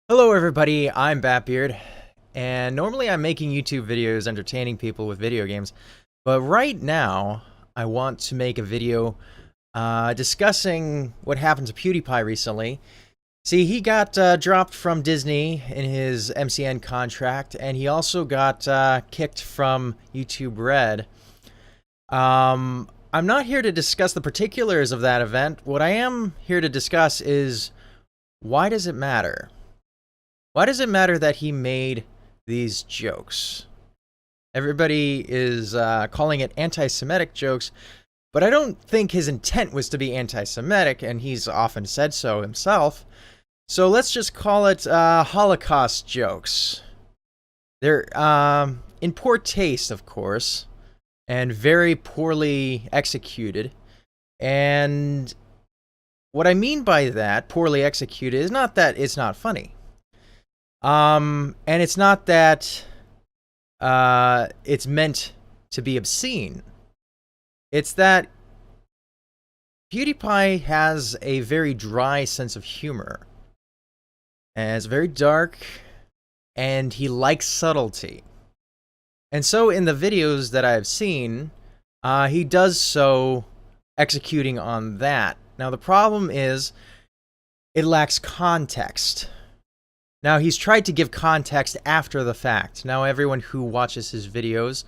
Hello everybody, I'm BatBeard, and normally I'm making YouTube videos entertaining people with video games, but right now I want to make a video discussing what happened to PewDiePie recently. See, he got dropped from Disney in his MCN contract, and he also got kicked from YouTube Red. I'm not here to discuss the particulars of that event. What I am here to discuss is, why does it matter? Why does it matter that he made these jokes? Everybody is calling it anti-Semitic jokes, but I don't think his intent was to be anti-Semitic, and he's often said so himself. So let's just call it Holocaust jokes. They're in poor taste, of course, and very poorly executed. And what I mean by that, poorly executed, is not that it's not funny. And it's not that it's meant to be obscene. It's that PewDiePie has a very dry sense of humor. And it's very dark, and he likes subtlety. And so in the videos that I've seen, he does so executing on that. Now the problem is, it lacks context. Now, he's tried to give context after the fact. Now, everyone who watches his videos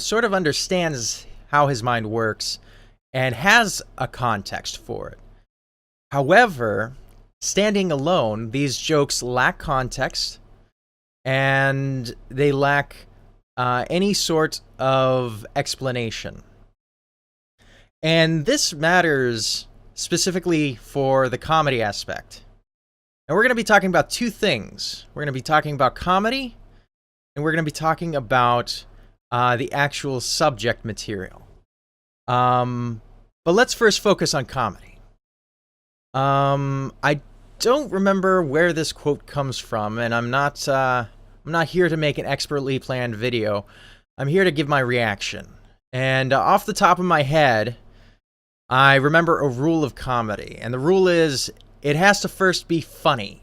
sort of understands how his mind works and has a context for it. However, standing alone, these jokes lack context, and they lack any sort of explanation. And this matters specifically for the comedy aspect. And we're going to be talking about two things. We're going to be talking about comedy, and we're going to be talking about the actual subject material. But let's first focus on comedy. I don't remember where this quote comes from, and I'm not here to make an expertly planned video. I'm here to give my reaction. And off the top of my head, I remember a rule of comedy, and the rule is, it has to first be funny.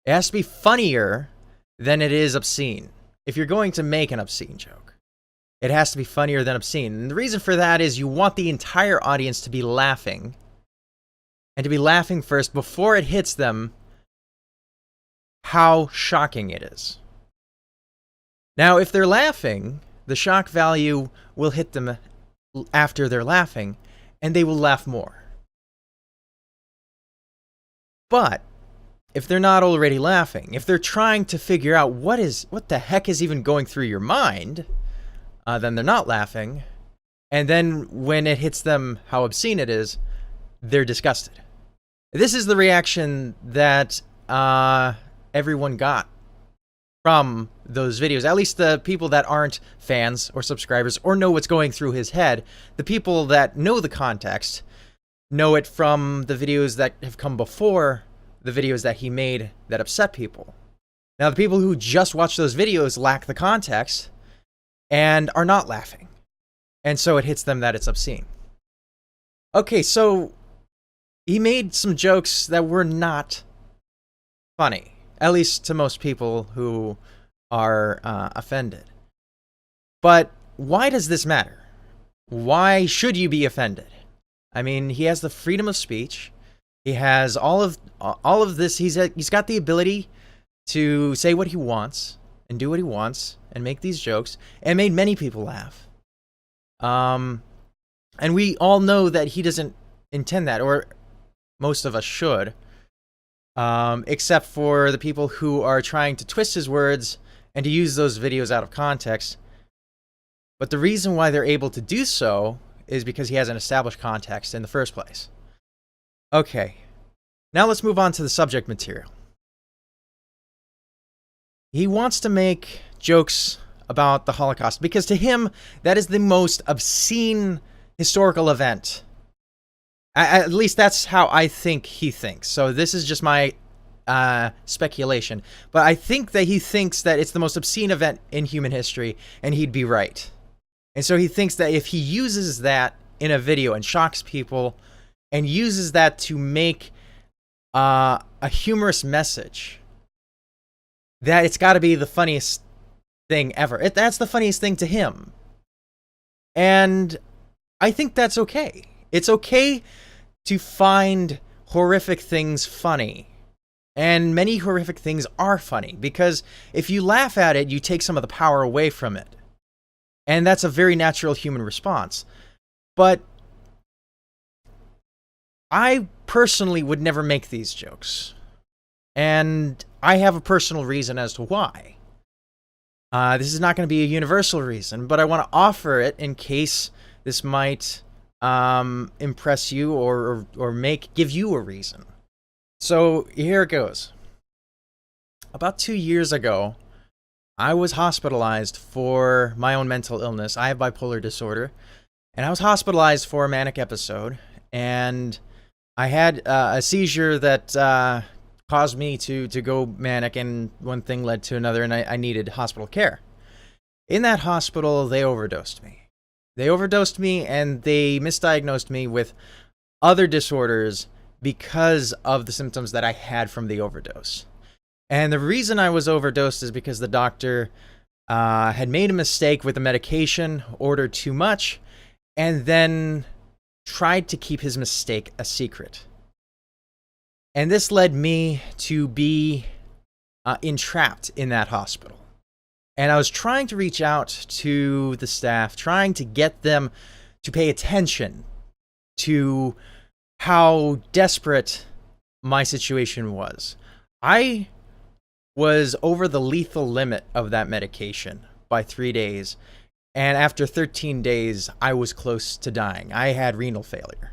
It has to be funnier than it is obscene. If you're going to make an obscene joke, it has to be funnier than obscene. And the reason for that is you want the entire audience to be laughing, and to be laughing first before it hits them how shocking it is. Now, if they're laughing, the shock value will hit them after they're laughing, and they will laugh more. But if they're not already laughing, if they're trying to figure out what the heck is even going through your mind, then they're not laughing. And then when it hits them how obscene it is, they're disgusted. This is the reaction that everyone got from those videos. At least the people that aren't fans or subscribers or know what's going through his head. The people that know the context know it from the videos that have come before the videos that he made that upset people. Now, the people who just watch those videos lack the context and are not laughing. And so it hits them that it's obscene. Okay, so he made some jokes that were not funny, at least to most people who are offended. But why does this matter? Why should you be offended? I mean, he has the freedom of speech. He has all of this. He's got the ability to say what he wants and do what he wants and make these jokes, and made many people laugh. And we all know that he doesn't intend that, or most of us should, except for the people who are trying to twist his words and to use those videos out of context. But the reason why they're able to do so is because he has an established context in the first place. Okay, now let's move on to the subject material. He wants to make jokes about the Holocaust because to him, that is the most obscene historical event. At least that's how I think he thinks. So this is just my speculation. But I think that he thinks that it's the most obscene event in human history, and he'd be right. And so he thinks that if he uses that in a video and shocks people and uses that to make a humorous message that it's got to be the funniest thing ever. That's the funniest thing to him. And I think that's okay. It's okay to find horrific things funny. And many horrific things are funny, because if you laugh at it, you take some of the power away from it. And that's a very natural human response. But I personally would never make these jokes. And I have a personal reason as to why. This is not going to be a universal reason, but I want to offer it in case this might impress you or give you a reason. So here it goes. About 2 years ago, I was hospitalized for my own mental illness. I have bipolar disorder, and I was hospitalized for a manic episode, and I had a seizure that caused me to go manic, and one thing led to another, and I needed hospital care. In that hospital, they overdosed me. And they misdiagnosed me with other disorders because of the symptoms that I had from the overdose. And the reason I was overdosed is because the doctor had made a mistake with the medication, ordered too much, and then tried to keep his mistake a secret. And this led me to be entrapped in that hospital. And I was trying to reach out to the staff, trying to get them to pay attention to how desperate my situation was. I was over the lethal limit of that medication by 3 days. And after 13 days, I was close to dying. I had renal failure.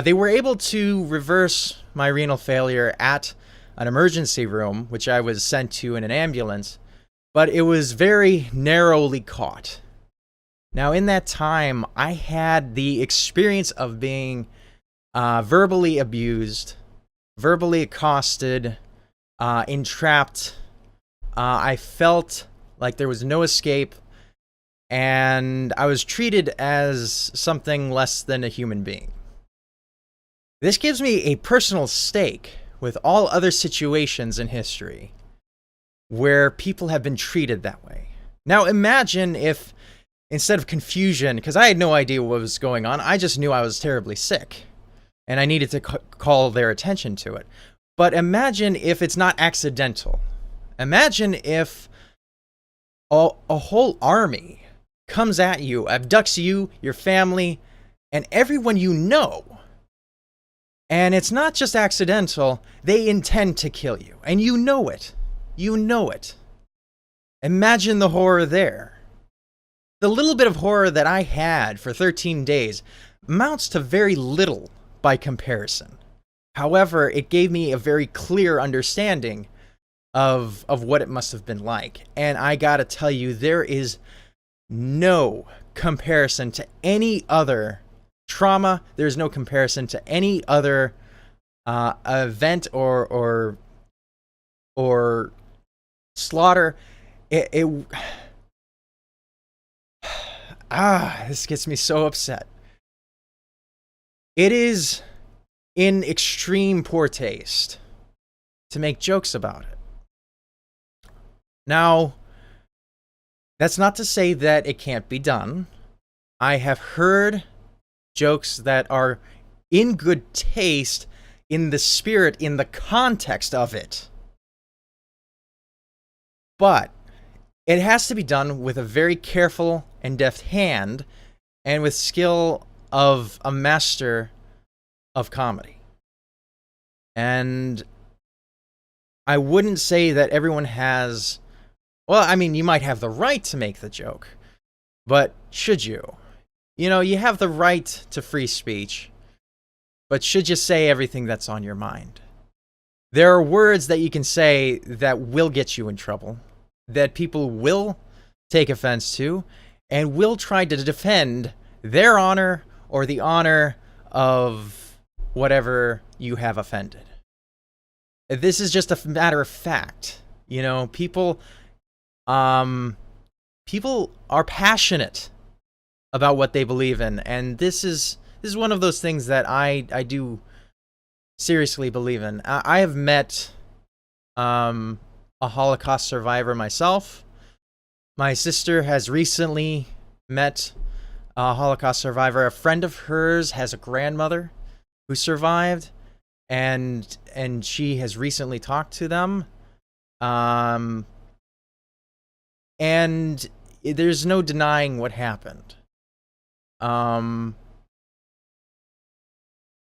They were able to reverse my renal failure at an emergency room, which I was sent to in an ambulance, but it was very narrowly caught. Now, in that time, I had the experience of being verbally abused, verbally accosted, entrapped. I felt like there was no escape, and I was treated as something less than a human being. This gives me a personal stake with all other situations in history where people have been treated that way. Now imagine if, instead of confusion, because I had no idea what was going on, I just knew I was terribly sick, and I needed to call their attention to it. But imagine if it's not accidental. Imagine if a whole army comes at you, abducts you, your family, and everyone you know. And it's not just accidental, they intend to kill you. And you know it. You know it. Imagine the horror there. The little bit of horror that I had for 13 days amounts to very little by comparison. However, it gave me a very clear understanding of what it must have been like. And I gotta tell you, there is no comparison to any other trauma. There's no comparison to any other event or slaughter. This gets me so upset. It is in extreme poor taste to make jokes about it. Now, that's not to say that it can't be done. I have heard jokes that are in good taste, in the spirit, in the context of it. But it has to be done with a very careful and deft hand, and with skill of a master of comedy. And I wouldn't say that everyone has... Well, I mean, you might have the right to make the joke, but should you? You know, you have the right to free speech, but should you say everything that's on your mind? There are words that you can say that will get you in trouble, that people will take offense to, and will try to defend their honor or the honor of whatever you have offended. This is just a matter of fact. You know, people are passionate about what they believe in, and this is one of those things that I do seriously believe in. I have met a Holocaust survivor myself. My sister has recently met a Holocaust survivor. A friend of hers has a grandmother who survived, and she has recently talked to them. And there's no denying what happened.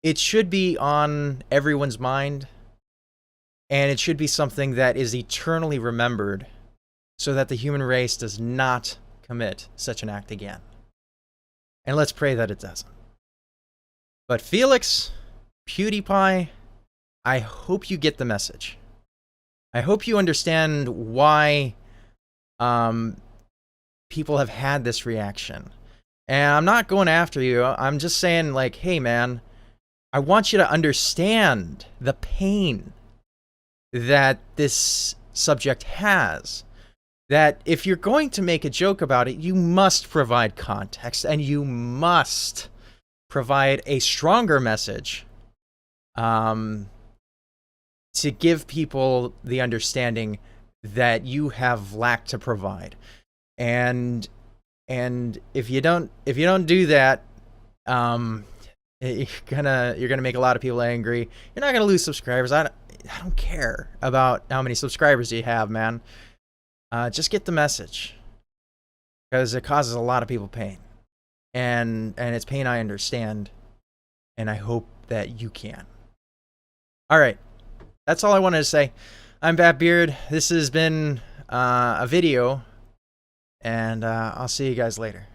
It should be on everyone's mind, and it should be something that is eternally remembered so that the human race does not commit such an act again. And let's pray that it doesn't. But Felix, PewDiePie, I hope you get the message. I hope you understand why people have had this reaction. And I'm not going after you. I'm just saying, like, hey, man, I want you to understand the pain that this subject has. That if you're going to make a joke about it, you must provide context, and you must provide a stronger message to give people the understanding that you have lacked to provide. And if you don't do that, you're gonna make a lot of people angry. You're not gonna lose subscribers. I don't care about how many subscribers you have, man. Just get the message, because it causes a lot of people pain, and it's pain I understand, and I hope that you can. All right, that's all I wanted to say. I'm BatBeard. This has been a video, and I'll see you guys later.